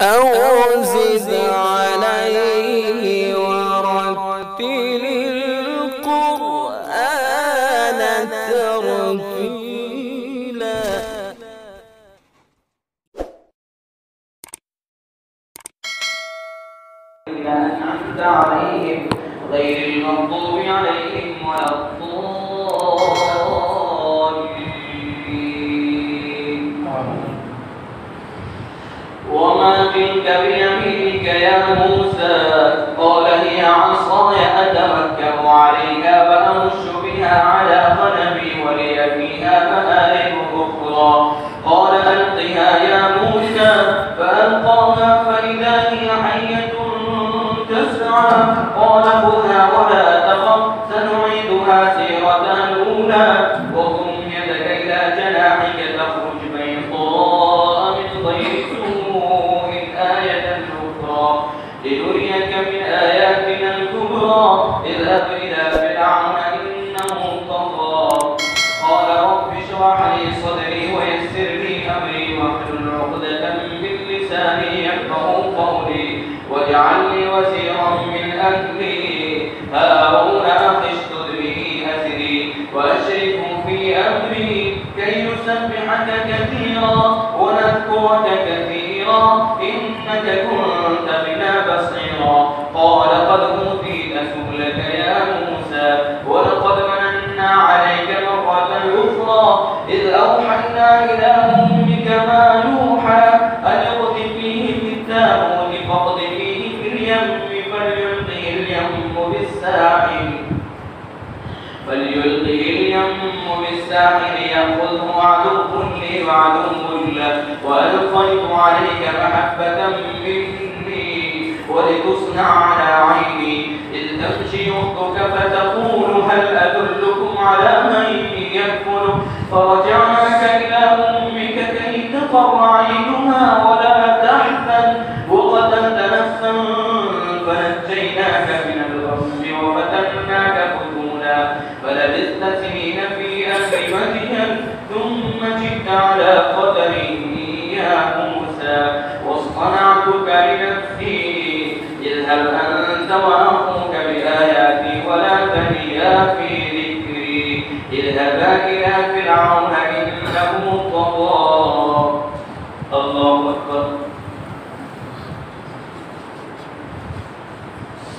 أو زد عليه ورتل القرآن ترتيلا. أنعمت عليهم غير المغضوب عليهم ولا الضالين. وما تلك بيمينك يا موسى؟ قال هي عصاي أتوكل عليها وأهش بها على غنمي ولي فيها مآرب أخرى. قال ألقها يا موسى فألقاها فإذا هي حية تسعى. قال خذها ولا تخف سنعيدها سيرتها الأولى وضم يدك إلى جناحك تخرج بيضاء من غير سوء آية أخرى لنريك من آياتنا الكبرى. اذهب إلى فرعون إنه طغى. قال رب اشرح لي صدري ويسر لي أمري واحلل عقدة من لساني يفقهوا قولي واجعل لي وزيرا من أهلي هارون أخي اشدد به أزري وأشركه في أمري كي نسبحك كثيرا ونذكرك كثيرا إنك كنت بنا بصيرا. قال قد أوتيت سؤلك يا موسى ولقد مننا عليك مرة أخرى إذ أوحينا إلى أمك ما يوحى أن اقذفيه في التابوت فاقذفيه في اليم فليلقه اليم بالساحل يأخذه عدو لي وعدو له وألقيت عليك محبة مني ولتصنع على عيني إذ تمشي أختك فتقول هل أدلكم على من يكفله فرجعناك إلى أمك كي تقر عينها ولا تحزن وقتلت نفسا فنجيناك من الغم وفتناك فتونا فلبثت سنين في أهل مدين ثم جئت على قدر يا موسى واصطنعتك لنفسي اذهب أنت وأخوك بآياتي ولا تنيا في ذكري اذهبا إلى فرعون إنه طغى. الله أكبر.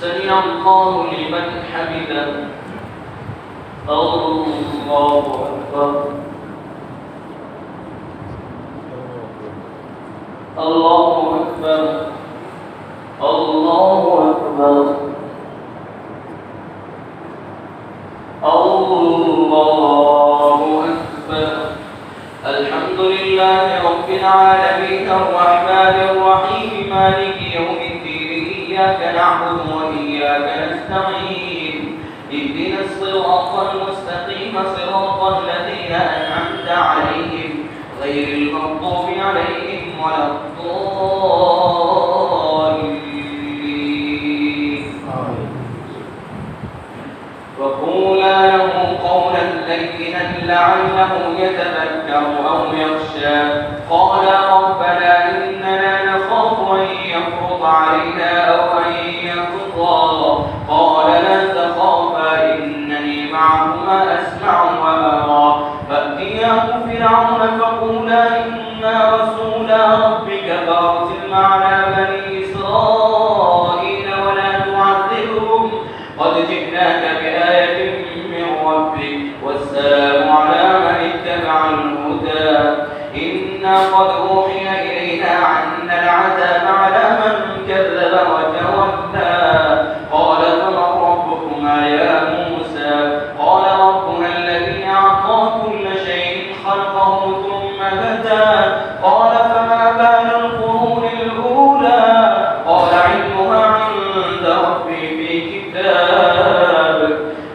سمع الله لمن حمده. الله أكبر. الله أكبر. الله أكبر. الله أكبر. الحمد لله رب العالمين الرحمن الرحيم مالك يوم الدين إياك نعبد وإياك نستعين اهدنا الصراط المستقيم صراط الذين أنعمت عليهم غير المغضوب عليهم ولا الضالين. وقولا له قولا لينا لعله يتذكر أو يخشى. قالا ربنا إننا نخاف أن يفرط علينا أو أن يطغى. قال لا تخافا إنني معكما أسمع وأرى. فأتياه فرعون فقولا إنا رسولا ربك فأرسل معنا بني إسرائيل ولا تعذبهم قد جئناك بآية من ربك والسلام على من اتبع الهدى. إنا قد أوحي إلينا أن العذاب على من كذب وتولى. قال فمن ربكما يا موسى؟ قال ربنا الذي أعطى كل شيء خلقه ثم هدى. قال فما بال القرون الأولى؟ قال علمها عند ربي في كتاب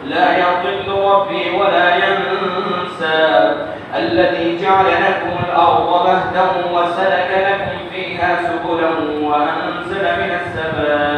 لا يضل ربي ولا ينسى. الذي جعل لكم الأرض مهدا وسلك لكم فيها سبلا وأنزل من السماء